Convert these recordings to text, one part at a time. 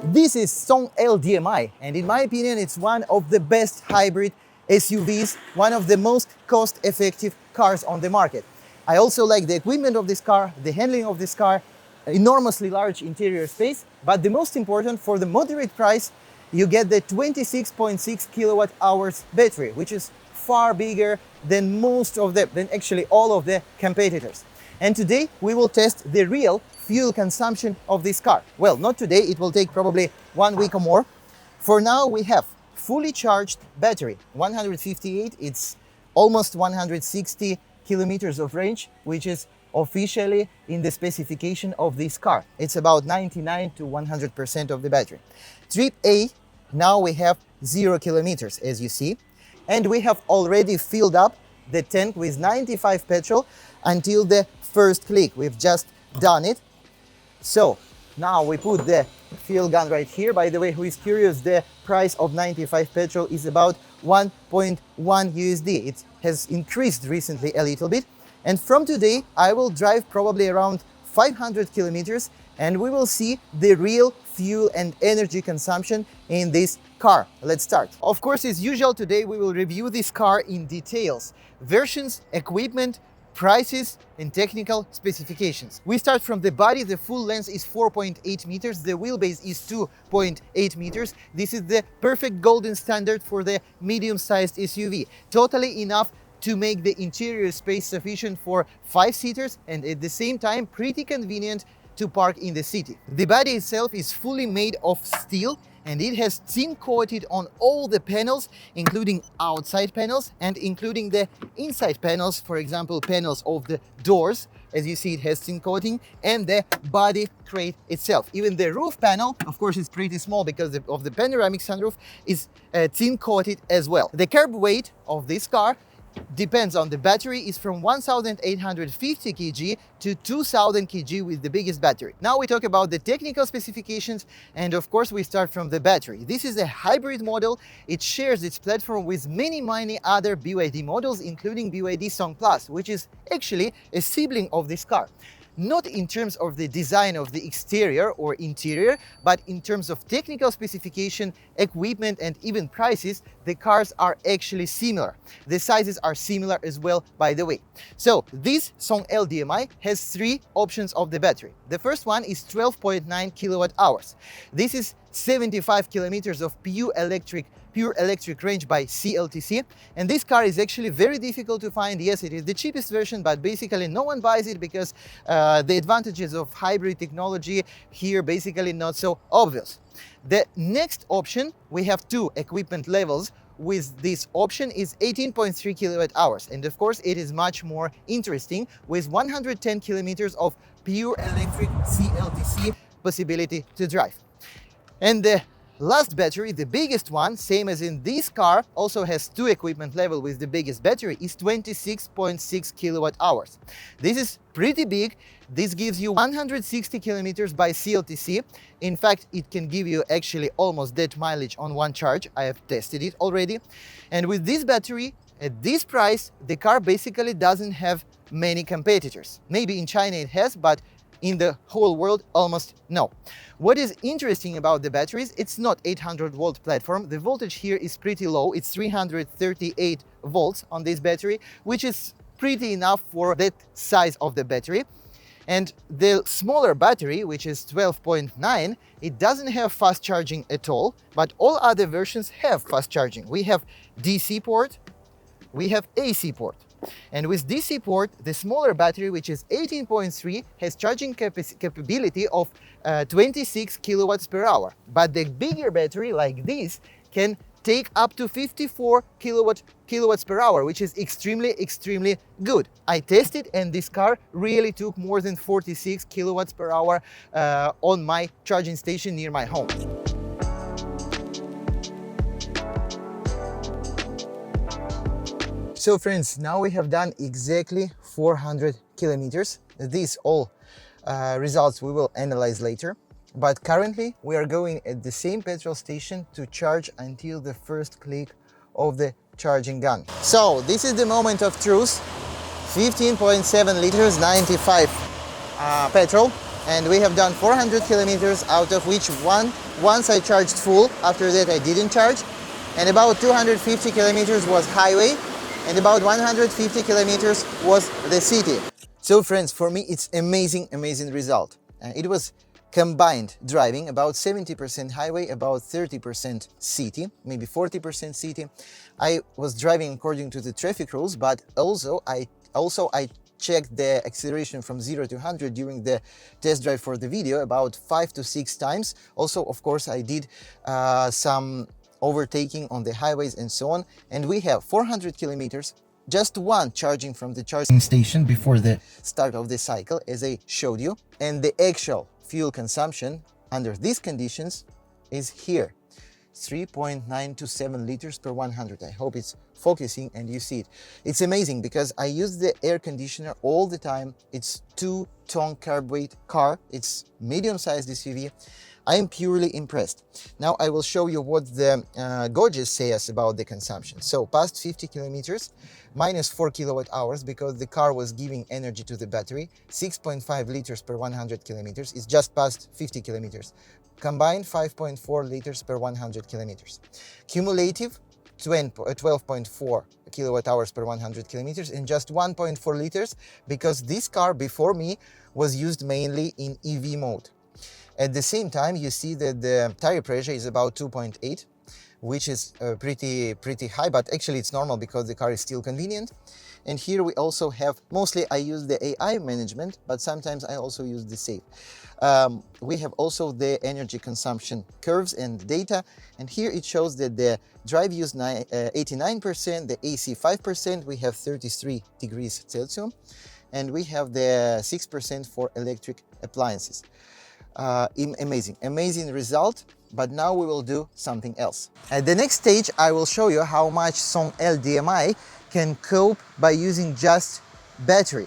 This is Song L DMi, and in my opinion, it's one of the best hybrid SUVs, one of the most cost-effective cars on the market. I also like the equipment of this car, the handling of this car, enormously large interior space, but the most important, for the moderate price, you get the 26.6 kilowatt hours battery, which is far bigger than actually all of the competitors. And today we will test the real fuel consumption of this car. Well, not today, it will take probably 1 week or more. For now, we have fully charged battery, 158, it's almost 160 kilometers of range, which is officially in the specification of this car. It's about 99 to 100% of the battery. Trip A, now we have 0 kilometers, as you see, and we have already filled up the tank with 95 petrol until the first click. We've just done it. So now we put the fuel gun right here. By the way, who is curious, the price of 95 petrol is about 1.1 USD. It has increased recently a little bit. And from today, I will drive probably around 500 kilometers and we will see the real fuel and energy consumption in this car. Let's start. Of course, as usual, today we will review this car in details. Versions, equipment, prices and technical specifications. We start from the body. The full length is 4.8 meters. The wheelbase is 2.8 meters. This is the perfect golden standard for the medium-sized SUV. Totally enough to make the interior space sufficient for 5-seaters and at the same time pretty convenient to park in the city. The body itself is fully made of steel and it has tin coated on all the panels, including outside panels and including the inside panels, for example, panels of the doors. As you see, it has tin coating and the body crate itself. Even the roof panel, of course, is pretty small because of the panoramic sunroof, is tin coated as well. The curb weight of this car depends on the battery, is from 1850 kg to 2000 kg with the biggest battery. Now we talk about the technical specifications and of course we start from the battery. This is a hybrid model. It shares its platform with many other BYD models, including BYD Song Plus, which is actually a sibling of this car. Not in terms of the design of the exterior or interior, but in terms of technical specification, equipment and even prices, the cars are actually similar. The sizes are similar as well, by the way. So this Song L DMi has 3 options of the battery. The first one is 12.9 kilowatt hours. This is 75 kilometers of pure electric range by CLTC, and this car is actually very difficult to find. Yes, it is the cheapest version, but basically no one buys it because the advantages of hybrid technology here basically not so obvious. The next option, we have 2 equipment levels. With this option is 18.3 kilowatt hours, and of course it is much more interesting with 110 kilometers of pure electric CLTC possibility to drive. And the last battery, the biggest one, same as in this car, also has 2 equipment level with the biggest battery, is 26.6 kilowatt hours. This is pretty big. This gives you 160 kilometers by CLTC. In fact, it can give you actually almost that mileage on one charge. I have tested it already. And with this battery, at this price, the car basically doesn't have many competitors. Maybe in China it has, but in the whole world, almost no. What is interesting about the batteries, it's not 800 volt platform. The voltage here is pretty low. It's 338 volts on this battery, which is pretty enough for that size of the battery. And the smaller battery, which is 12.9, it doesn't have fast charging at all, but all other versions have fast charging. We have DC port, we have AC port. And with DC port, the smaller battery, which is 18.3, has charging capability of 26 kilowatts per hour. But the bigger battery, like this, can take up to 54 kilowatts per hour, which is extremely good. I tested and this car really took more than 46 kilowatts per hour on my charging station near my home. So friends, now we have done exactly 400 kilometers. These all results we will analyze later. But currently we are going at the same petrol station to charge until the first click of the charging gun. So this is the moment of truth. 15.7 liters, 95 petrol. and we have done 400 kilometers, out of which once I charged full, after that I didn't charge, and about 250 kilometers was highway, and about 150 kilometers was the city. So friends, for me it's amazing result. It was combined driving, about 70% highway, about 30% city, maybe 40% city. I was driving according to the traffic rules, but also I checked the acceleration from 0 to 100 during the test drive for the video about 5 to 6 times. Also, of course, I did some overtaking on the highways and so on. And we have 400 kilometers, just one charging from the charging station before the start of the cycle, as I showed you. And the actual fuel consumption under these conditions is here. 3.927 liters per 100. I hope it's focusing and you see it. It's amazing because I use the air conditioner all the time. It's 2-ton carb weight car. It's medium-sized SUV. I am purely impressed. Now I will show you what the gauges say us about the consumption. So past 50 kilometers, minus 4 kilowatt hours because the car was giving energy to the battery. 6.5 liters per 100 kilometers. It's just past 50 kilometers. Combined 5.4 liters per 100 kilometers. Cumulative 12.4 kilowatt hours per 100 kilometers and just 1.4 liters because this car before me was used mainly in EV mode. At the same time, you see that the tire pressure is about 2.8, which is pretty high, but actually it's normal because the car is still convenient. And here we also have, mostly I use the AI management, but sometimes I also use the safe. We have also the energy consumption curves and data, and here it shows that the drive use 89%, the AC 5%, we have 33 degrees Celsius, and we have the 6% for electric appliances. Amazing result. But now we will do something else. At the next stage, I will show you how much Song L DMi can cope by using just battery.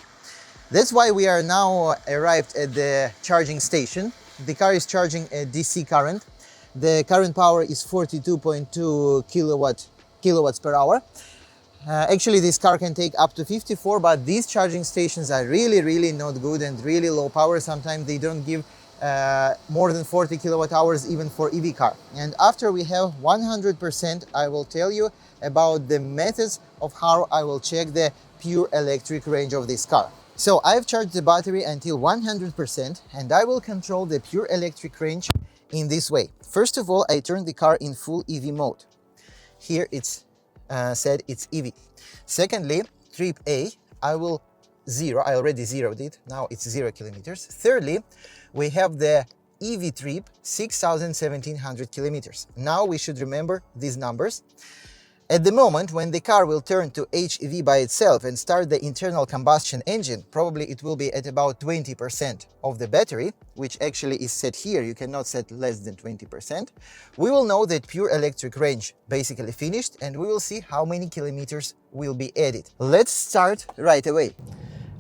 That's why we are now arrived at the charging station. The car is charging a DC current. The current power is 42.2 kilowatts per hour. Actually, this car can take up to 54, but these charging stations are really not good and really low power. Sometimes they don't give more than 40 kilowatt hours even for EV car. And after we have 100%, I will tell you about the methods of how I will check the pure electric range of this car. So I've charged the battery until 100% and I will control the pure electric range in this way. First of all, I turn the car in full EV mode. Here it's said it's EV. Secondly, trip A, I already zeroed it, now it's 0 kilometers. Thirdly, we have the EV trip, 6,1700 kilometers. Now we should remember these numbers. At the moment, when the car will turn to HEV by itself and start the internal combustion engine, probably it will be at about 20% of the battery, which actually is set here, you cannot set less than 20%. We will know that pure electric range basically finished and we will see how many kilometers will be added. Let's start right away.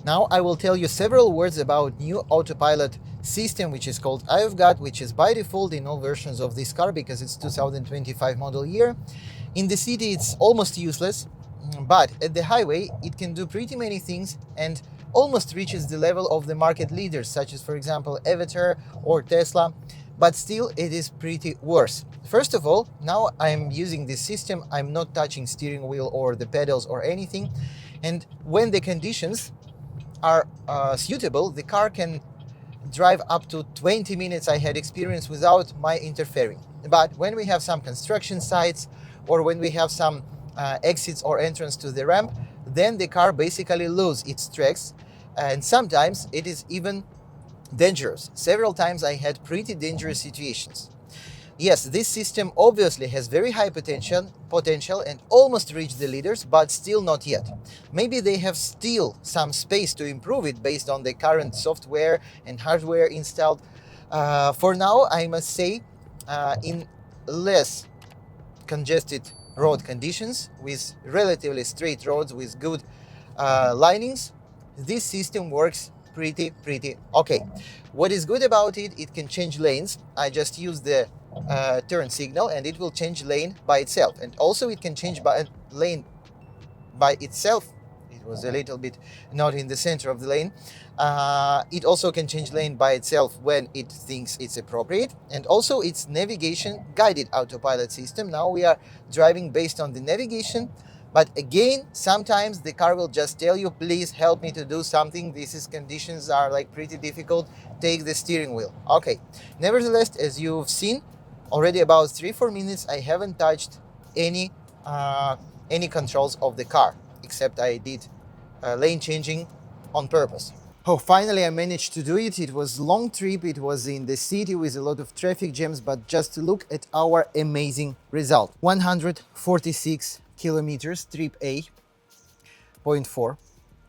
Now I will tell you several words about new autopilot system, which is called I've Got, which is by default in all versions of this car because it's 2025 model year. In the city it's almost useless, but at the highway it can do pretty many things and almost reaches the level of the market leaders, such as for example Avatar or Tesla, but still it is pretty worse. First of all, now I'm using this system, I'm not touching steering wheel or the pedals or anything, and when the conditions are suitable, the car can drive up to 20 minutes I had experience without my interfering. But when we have some construction sites or when we have some exits or entrance to the ramp, then the car basically loses its tracks, and sometimes it is even dangerous. Several times I had pretty dangerous situations. Yes, this system obviously has very high potential and almost reached the leaders, but still not yet. Maybe they have still some space to improve it based on the current software and hardware installed. For now, I must say, in less congested road conditions, with relatively straight roads with good linings, this system works pretty okay. What is good about it, it can change lanes. I just use the turn signal and it will change lane by itself, and also it can change lane by itself. was a little bit not in the center of the lane. It also can change lane by itself when it thinks it's appropriate. And also its navigation guided autopilot system. Now we are driving based on the navigation. But again, sometimes the car will just tell you, please help me to do something. These conditions are like pretty difficult. Take the steering wheel. Okay. Nevertheless, as you've seen, already about 3-4 minutes, I haven't touched any controls of the car, except I did lane changing on purpose. Oh, finally I managed to do it. It was a long trip. It was in the city with a lot of traffic jams, but just to look at our amazing result. 146 kilometers, trip A, 0.4.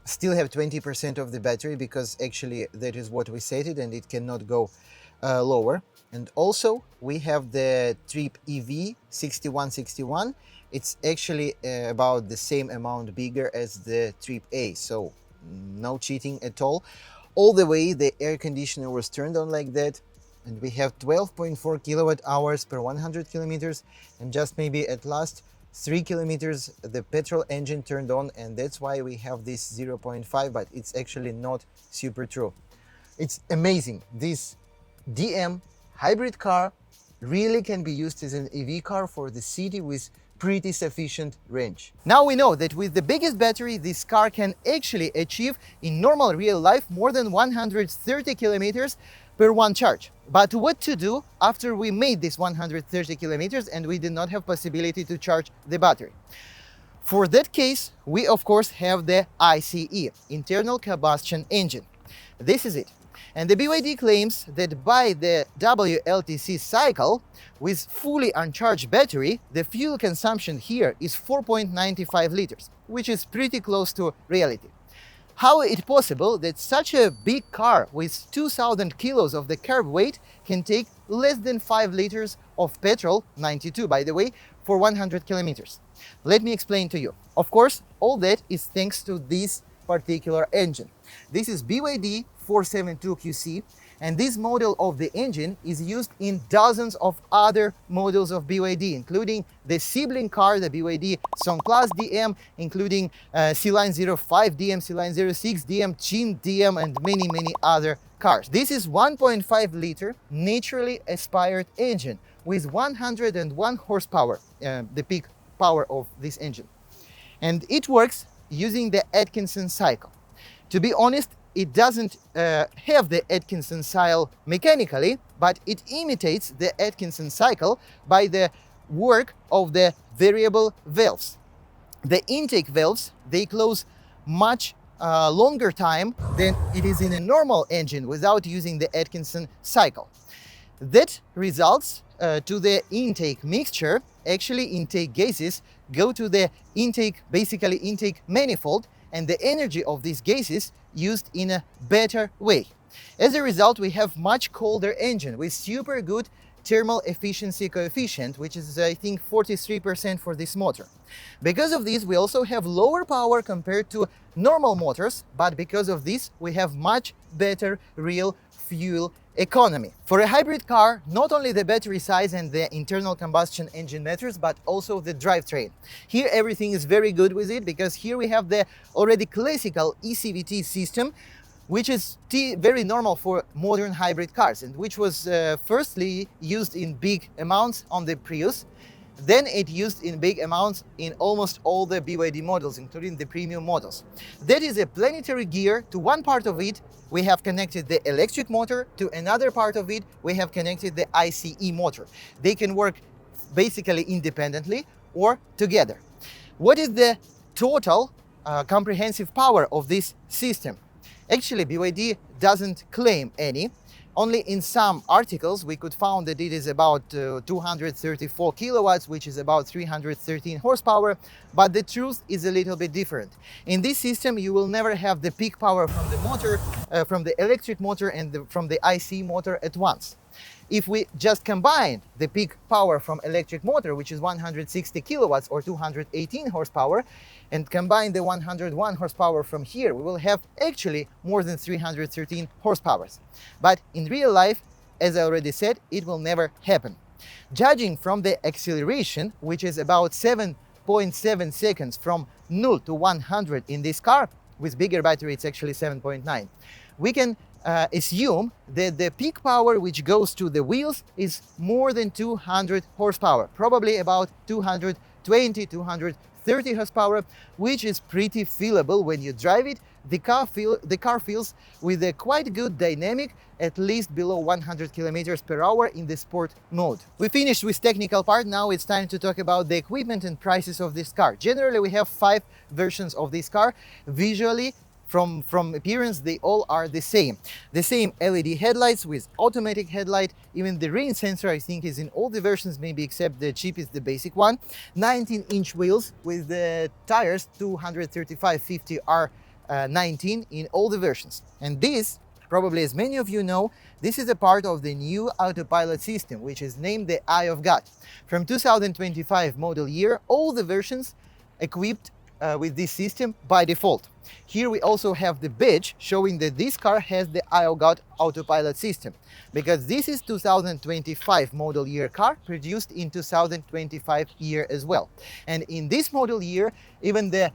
Still have 20% of the battery because actually that is what we set it and it cannot go lower. And also we have the trip EV 6161. It's actually about the same amount bigger as the trip A, so no cheating at all. All the way the air conditioner was turned on like that, and we have 12.4 kilowatt hours per 100 kilometers, and just maybe at last 3 kilometers the petrol engine turned on, and that's why we have this 0.5, but it's actually not super true. It's amazing. This DM hybrid car really can be used as an EV car for the city with pretty sufficient range. Now we know that with the biggest battery, this car can actually achieve in normal real life more than 130 kilometers per one charge. But what to do after we made this 130 kilometers and we did not have possibility to charge the battery? For that case, we of course have the ICE, internal combustion engine. This is it. And the BYD claims that by the WLTC cycle, with fully uncharged battery, the fuel consumption here is 4.95 liters, which is pretty close to reality. How is it possible that such a big car with 2,000 kilos of the carb weight can take less than 5 liters of petrol, 92 by the way, for 100 kilometers? Let me explain to you. Of course, all that is thanks to this particular engine. This is BYD 472QC, and this model of the engine is used in dozens of other models of BYD, including the sibling car, the BYD Song L DM, including C-Line 05 DM, C-Line 06 DM, Chin DM, and many other cars. This is 1.5 liter naturally aspired engine with 101 horsepower, the peak power of this engine. And it works using the Atkinson cycle. To be honest, it doesn't have the Atkinson cycle mechanically, but it imitates the Atkinson cycle by the work of the variable valves. The intake valves, they close much longer time than it is in a normal engine without using the Atkinson cycle. That results to the intake mixture. Actually, intake gases go to the intake manifold, and the energy of these gases used in a better way. As a result, we have much colder engine with super good thermal efficiency coefficient, which is I think 43% for this motor. Because of this, we also have lower power compared to normal motors, but because of this, we have much better real fuel economy. For a hybrid car, not only the battery size and the internal combustion engine matters, but also the drivetrain. Here everything is very good with it, because here we have the already classical E-CVT system, which is very normal for modern hybrid cars, and which was firstly used in big amounts on the Prius. Then it used in big amounts in almost all the BYD models, including the premium models. That is a planetary gear. To one part of it, we have connected the electric motor. To another part of it, we have connected the ICE motor. They can work basically independently or together. What is the total comprehensive power of this system? Actually, BYD doesn't claim any. Only in some articles we could find that it is about 234 kilowatts, which is about 313 horsepower, but the truth is a little bit different. In this system, you will never have the peak power from the motor, from the electric motor and from the IC motor at once. If we just combine the peak power from electric motor, which is 160 kilowatts or 218 horsepower, and combine the 101 horsepower from here, we will have actually more than 313 horsepower. But in real life, as I already said, it will never happen. Judging from the acceleration, which is about 7 6.7 seconds from 0 to 100 in this car. With bigger battery, it's actually 7.9. We can assume that the peak power which goes to the wheels is more than 200 horsepower, probably about 220, 230 horsepower, which is pretty feelable when you drive it. The car feels with a quite good dynamic, at least below 100 kilometers per hour in the sport mode. We finished with technical part. Now it's time to talk about the equipment and prices of this car. Generally, we have 5 versions of this car. Visually, from appearance, they all are the same. The same LED headlights with automatic headlight. Even the rain sensor, I think, is in all the versions, maybe except the cheapest, the basic one. 19-inch wheels with the tires 235/50 R19 in all the versions. And this, probably as many of you know, this is a part of the new autopilot system, which is named the Eye of God. From 2025 model year, all the versions equipped with this system by default. Here we also have the badge showing that this car has the Eye of God autopilot system, because this is 2025 model year car produced in 2025 year as well. And in this model year, even the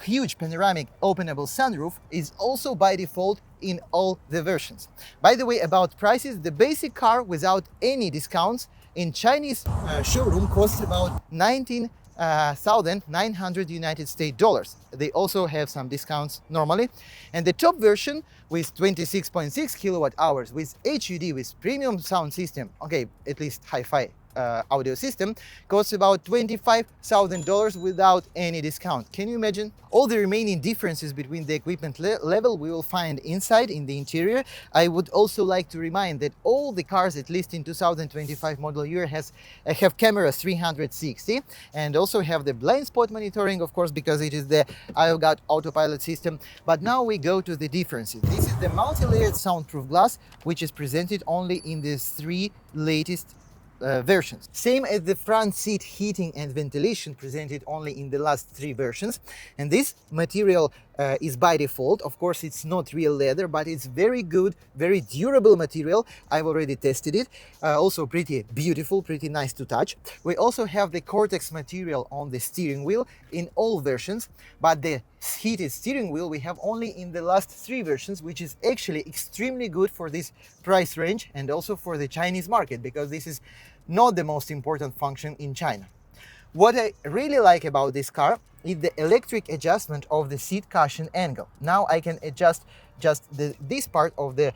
huge panoramic openable sunroof is also by default in all the versions. By the way, about prices, the basic car without any discounts in Chinese showroom costs about 19,900 United States dollars. They also have some discounts normally. And the top version with 26.6 kilowatt hours with HUD with premium sound system, okay, at least hi-fi audio system, costs about $25,000 without any discount. Can you imagine? All the remaining differences between the equipment level we will find inside in the interior. I would also like to remind that all the cars, at least in 2025 model year, have cameras 360 and also have the blind spot monitoring, of course, because it is the Eye of God autopilot system. But now we go to the differences. This is the multi-layered soundproof glass, which is presented only in these 3 latest versions. Same as the front seat heating and ventilation, presented only in the last 3 versions. And this material is by default. Of course, it's not real leather, but it's very good, very durable material. I've already tested it. Also pretty beautiful, pretty nice to touch. We also have the Cortex material on the steering wheel in all versions, but the heated steering wheel we have only in the last 3 versions, which is actually extremely good for this price range and also for the Chinese market, because this is not the most important function in China. What I really like about this car is the electric adjustment of the seat cushion angle. Now I can adjust just this part of the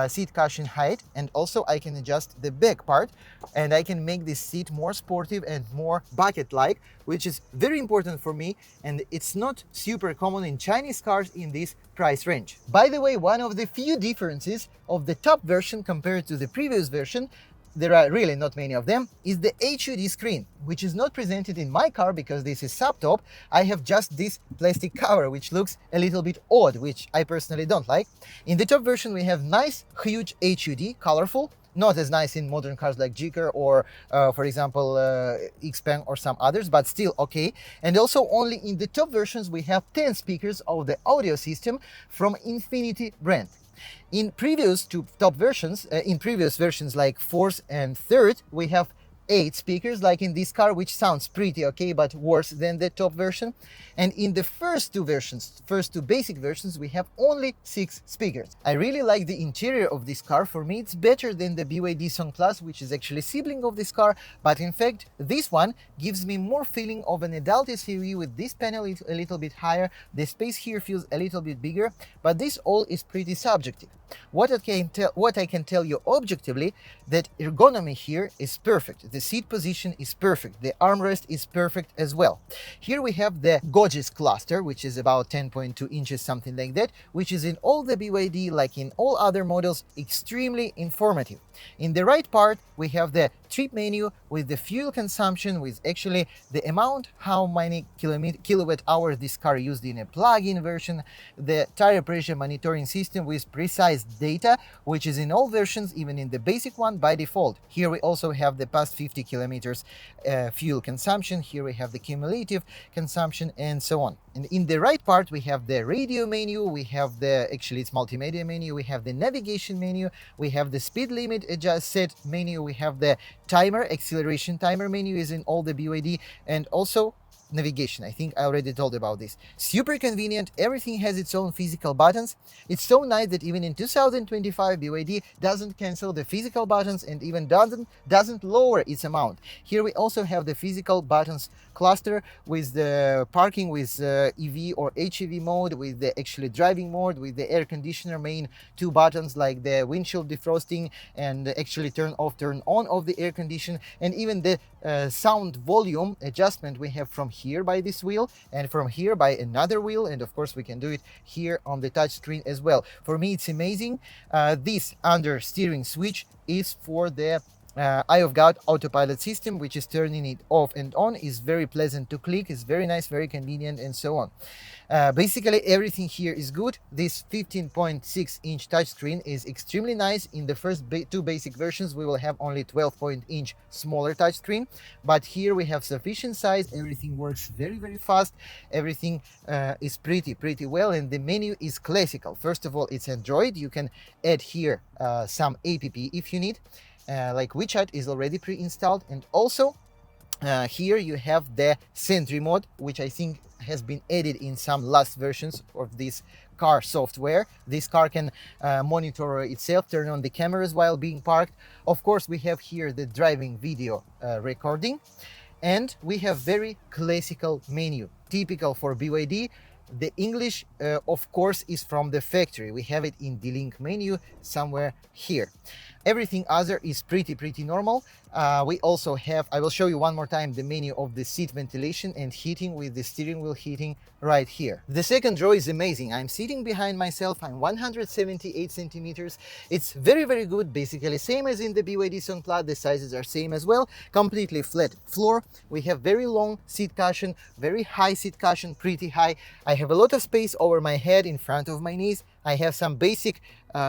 seat cushion height, and also I can adjust the back part, and I can make this seat more sportive and more bucket-like, which is very important for me, and it's not super common in Chinese cars in this price range. By the way, one of the few differences of the top version compared to the previous version, there are really not many of them, is the HUD screen, which is not presented in my car because this is subtop. I have just this plastic cover, which looks a little bit odd, which I personally don't like. In the top version, we have nice, huge HUD, colorful, not as nice in modern cars like Jeeker or, for example, Xpeng or some others, but still okay. And also only in the top versions, we have 10 speakers of the audio system from Infinity brand. In previous 2 top versions, in previous versions like 4th and 3rd, we have 8 speakers, like in this car, which sounds pretty okay, but worse than the top version. And in the first 2 versions, first 2 basic versions, we have only 6 speakers. I really like the interior of this car. For me, it's better than the BYD Song Plus, which is actually sibling of this car. But in fact, this one gives me more feeling of an adult SUV with this panel is a little bit higher. The space here feels a little bit bigger, but this all is pretty subjective. What I can tell you objectively, that ergonomy here is perfect. The seat position is perfect. The armrest is perfect as well. Here we have the Gorgeous cluster, which is about 10.2 inches, something like that, which is in all the BYD, like in all other models, extremely informative. In the right part, we have the trip menu with the fuel consumption, with actually the amount, how many kilowatt hours this car used in a plug-in version, the tire pressure monitoring system with precise data, which is in all versions, even in the basic one by default. Here we also have the past 50 kilometers fuel consumption. Here we have the cumulative consumption and so on. And in the right part, we have the radio menu, we have the, actually it's multimedia menu, we have the navigation menu, we have the speed limit adjust set menu, we have the timer, acceleration timer menu is in all the BYD, and also navigation. I think I already told about this. Super convenient. Everything has its own physical buttons. It's so nice that even in 2025 BYD doesn't cancel the physical buttons and even doesn't lower its amount. Here we also have the physical buttons cluster with the parking with EV or HEV mode, with the actually driving mode, with the air conditioner main two buttons like the windshield defrosting and actually turn off turn on of the air condition, and even the sound volume adjustment we have from here by this wheel and from here by another wheel, and of course we can do it here on the touch screen as well. For me it's amazing. This under steering switch is for the eye of God autopilot system, which is turning it off and on. Is very pleasant to click, is very nice, very convenient, and so on. Basically everything here is good. This 15.6-inch touchscreen is extremely nice. In the first two basic versions we will have only 12-inch smaller touchscreen, but here we have sufficient size. Everything works very fast. Everything is pretty well, and the menu is classical. First of all, it's Android. You can add here some app if you need. Like WeChat is already pre-installed, and also here you have the Sentry mode, which I think has been added in some last versions of this car software. This car can monitor itself, turn on the cameras while being parked. Of course, we have here the driving video recording, and we have very classical menu, typical for BYD. The English, of course, is from the factory. We have it in the link menu somewhere here. Everything other is pretty normal. We also have, I will show you one more time, the menu of the seat ventilation and heating with the steering wheel heating right here. The second row is amazing. I'm sitting behind myself. I'm 178 centimeters. It's very good. Basically same as in the BYD Song L. The sizes are same as well. Completely flat floor. We have very long seat cushion, very high seat cushion, pretty high. I have a lot of space over my head in front of my knees. I have some basic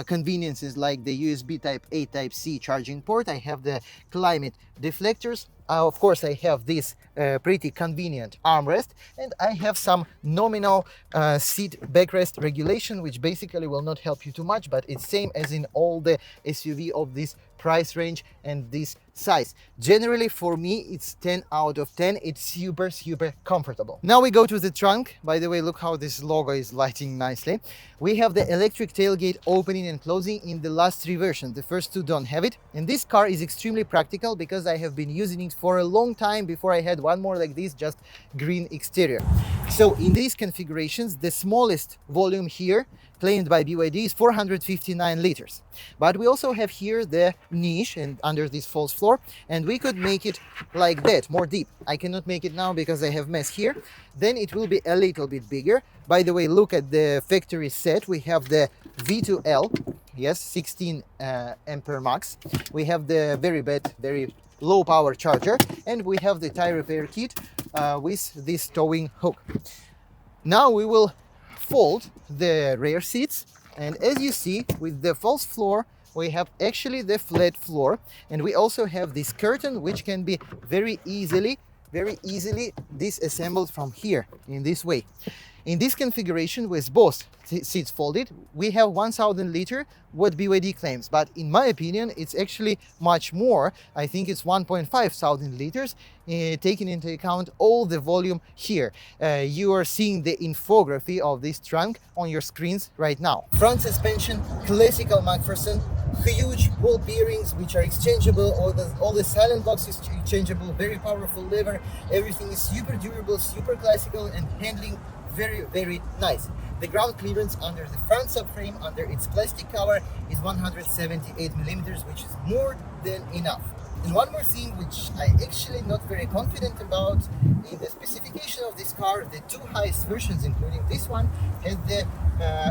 conveniences like the USB Type-A, Type-C charging port. I have the climate deflectors. Of course, I have this pretty convenient armrest, and I have some nominal seat backrest regulation, which basically will not help you too much, but it's same as in all the SUV of this price range and this size. Generally, for me, it's 10 out of 10. It's super comfortable. Now we go to the trunk. By the way, look how this logo is lighting nicely. We have the electric tailgate opening and closing in the last three versions. The first two don't have it. And this car is extremely practical because I have been using it for a long time before I had one more like this, just green exterior. So in these configurations, the smallest volume here claimed by BYD is 459 liters. But we also have here the niche and under this false floor, and we could make it like that, more deep. I cannot make it now because I have mess here. Then it will be a little bit bigger. By the way, look at the factory set. We have the V2L, yes, 16 ampere max. We have the very low power charger, and we have the tire repair kit with this towing hook. Now we will fold the rear seats, and as you see, with the false floor we have actually the flat floor, and we also have this curtain which can be very easily disassembled from here in this way. In this configuration with both seats folded, we have 1000 liter, what BYD claims, but in my opinion it's actually much more. I think it's 1,500 liters, taking into account all the volume here. You are seeing the infography of this trunk on your screens right now. Front suspension, classical McPherson, huge ball bearings which are exchangeable, all the silent locks is exchangeable, very powerful lever, everything is super durable, super classical, and handling very nice. The ground clearance under the front subframe, under its plastic cover, is 178 millimeters, which is more than enough. And one more thing which I actually not very confident about, in the specification of this car, the two highest versions, including this one, had the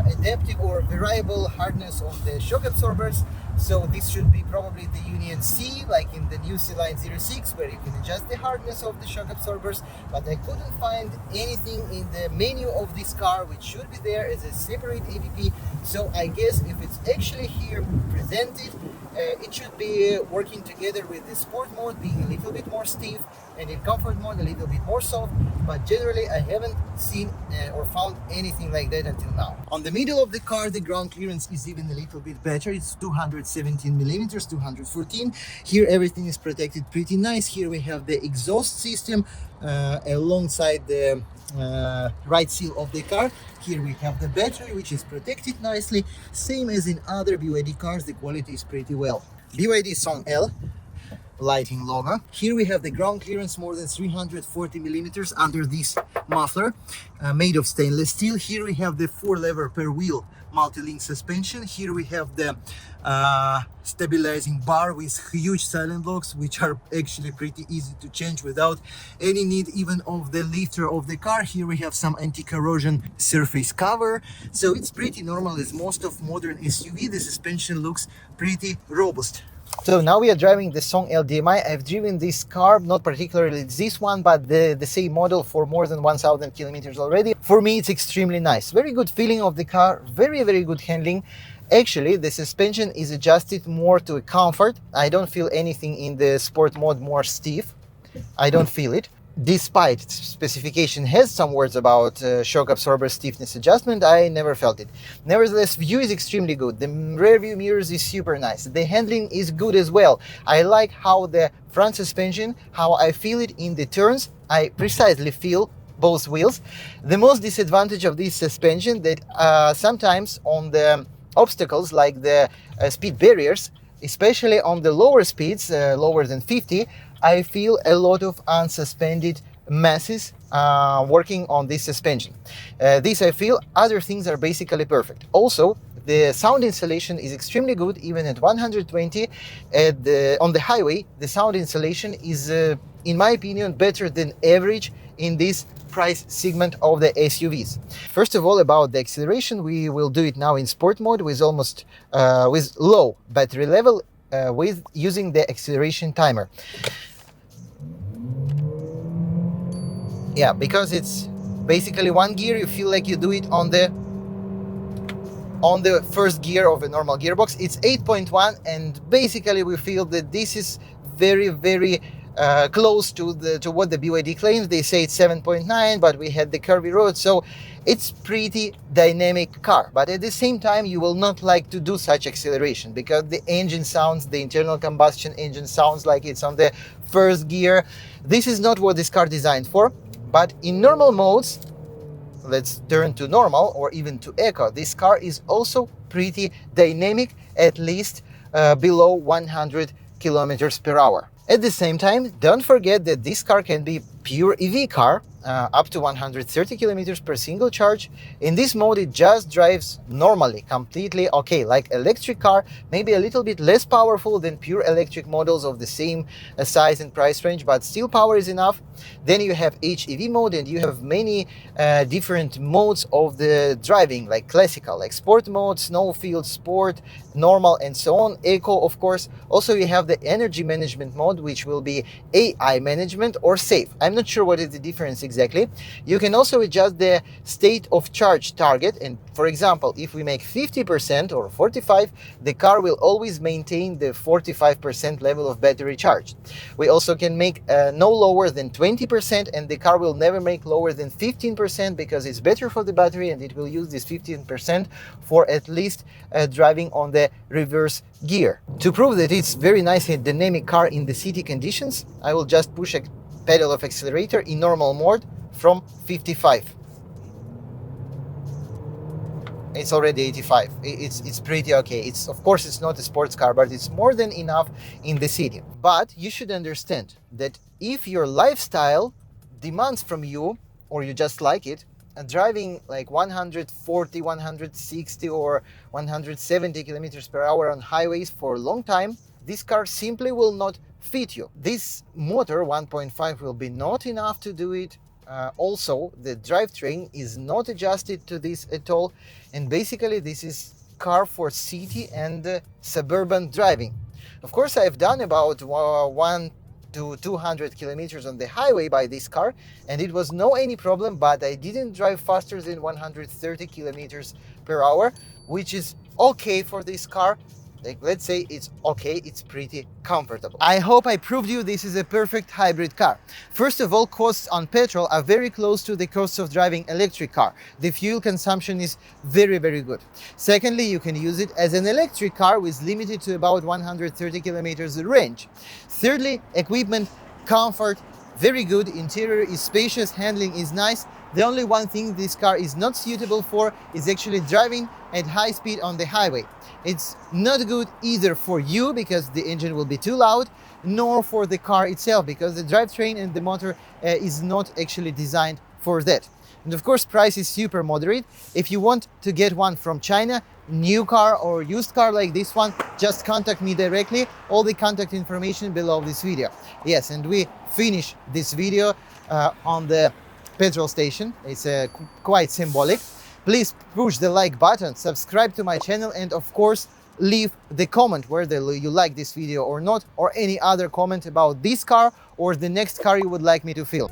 adaptive or variable hardness on the shock absorbers. So this should be probably the Union C, like in the new C-Line 06, where you can adjust the hardness of the shock absorbers, but I couldn't find anything in the menu of this car which should be there as a separate APP. So I guess if it's actually here presented, it should be working together with the sport mode, being a little bit more stiff, and in comfort mode a little bit more soft, but generally I haven't seen or found anything like that until now. On the middle of the car, the ground clearance is even a little bit better. It's 217 millimeters, 214. Here everything is protected pretty nice. Here we have the exhaust system alongside the right seal of the car. Here we have the battery, which is protected nicely. Same as in other BYD cars, the quality is pretty well. BYD Song L lighting logo. Here we have the ground clearance more than 340 millimeters under this muffler, made of stainless steel. Here we have the 4-lever per wheel multi-link suspension. Here we have the stabilizing bar with huge silent locks, which are actually pretty easy to change without any need even of the lifter of the car. Here we have some anti-corrosion surface cover, so it's pretty normal as most of modern SUV. The suspension looks pretty robust. So now we are driving the Song L DMi. I've driven this car, not particularly this one, but the same model for more than 1000 kilometers already. For me, it's extremely nice. Very good feeling of the car, very, very good handling. Actually, the suspension is adjusted more to a comfort. I don't feel anything in the sport mode more stiff. I don't feel it. Despite specification has some words about shock absorber stiffness adjustment, I never felt it. Nevertheless, view is extremely good. The rear view mirrors is super nice. The handling is good as well. I like how the front suspension, how I feel it in the turns. I precisely feel both wheels. The most disadvantage of this suspension that sometimes on the obstacles like the speed barriers, especially on the lower speeds, lower than 50, I feel a lot of unsuspended masses working on this suspension. This I feel. Other things are basically perfect. Also, the sound insulation is extremely good, even at 120. On the highway, the sound insulation is, in my opinion, better than average in this price segment of the SUVs. First of all, about the acceleration, we will do it now in sport mode with almost with low battery level, with using the acceleration timer. Yeah, because it's basically one gear, you feel like you do it on the first gear of a normal gearbox. It's 8.1, and basically we feel that this is very, very close to what the BYD claims. They say it's 7.9, but we had the curvy road, so it's pretty dynamic car. But at the same time, you will not like to do such acceleration because the engine sounds, the internal combustion engine sounds like it's on the first gear. This is not what this car designed for. But in normal modes, let's turn to normal or even to eco, this car is also pretty dynamic, at least below 100 kilometers per hour. At the same time, don't forget that this car can be pure EV car, up to 130 kilometers per single charge. In this mode, it just drives normally, completely okay, like electric car, maybe a little bit less powerful than pure electric models of the same size and price range, but still power is enough. Then you have HEV mode, and you have many different modes of the driving, like classical, like sport mode, snowfield, sport, normal, and so on. Eco, of course. Also, you have the energy management mode, which will be AI management or safe. I'm not sure what is the difference exactly. You can also adjust the state of charge target, and for example, if we make 50% or 45%, the car will always maintain the 45% level of battery charge. We also can make no lower than 20%, and the car will never make lower than 15% because it's better for the battery, and it will use this 15% for at least driving on the reverse gear. To prove that it's very nice and dynamic car in the city conditions, I will just push a pedal of accelerator in normal mode from 55. It's already 85. It's pretty okay. It's, of course, it's not a sports car, but it's more than enough in the city. But you should understand that if your lifestyle demands from you, or you just like it, driving like 140, 160 or 170 kilometers per hour on highways for a long time, this car simply will not fit you. This motor 1.5 will be not enough to do it. Also, the drivetrain is not adjusted to this at all, and basically this is car for city and suburban driving. Of course, I've done about 1 to 200 kilometers on the highway by this car, and it was no any problem, but I didn't drive faster than 130 kilometers per hour, which is okay for this car. Like, let's say it's okay, it's pretty comfortable. I hope I proved you this is a perfect hybrid car. First of all, costs on petrol are very close to the costs of driving electric car. The fuel consumption is very good. Secondly, you can use it as an electric car with limited to about 130 kilometers range. Thirdly, equipment, comfort, very good. Interior is spacious, handling is nice. The only one thing this car is not suitable for is actually driving at high speed on the highway. It's not good either for you because the engine will be too loud, nor for the car itself because the drivetrain and the motor is not actually designed for that. And of course, price is super moderate. If you want to get one from China, new car or used car like this one, just contact me directly. All the contact information below this video. Yes, and we finish this video on the petrol station. It's quite symbolic. Please push the like button, subscribe to my channel, and of course leave the comment whether you like this video or not, or any other comment about this car or the next car you would like me to film.